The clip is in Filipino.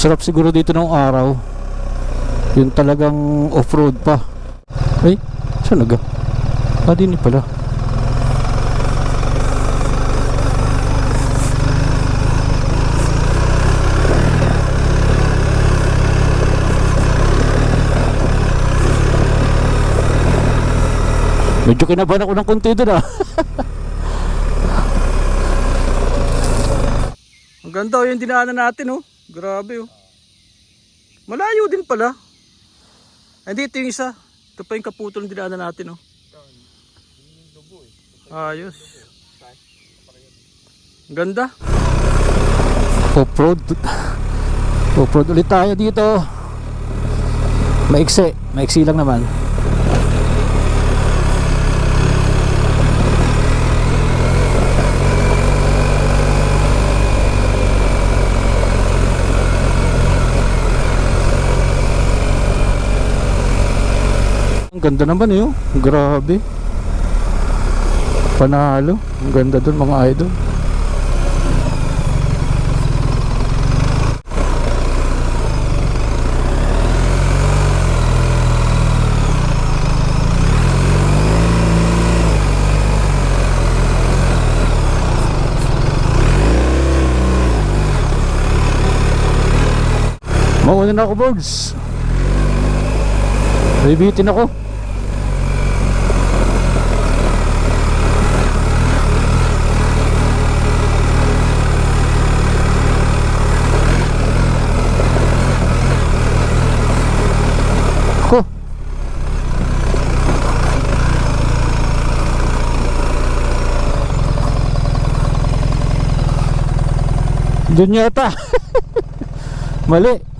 Sarap siguro dito ng araw. Yung talagang off-road pa. Ay, saan naga? Din pala. Medyo kinabahan ako ng konti doon Ang ganda yung dinaanan natin Grabe Malayo din pala. Dito yung isa. Ito pa yung kaputol ng dinaanan natin Ayos. Ganda. Off-road. Off-road ulit tayo dito. Maiksi lang naman. Ang ganda naman Grabe. Panalo. Ang ganda dun mga idol. Mauna na ako, Borgs. Bibitin ako. Doon yata. Mali.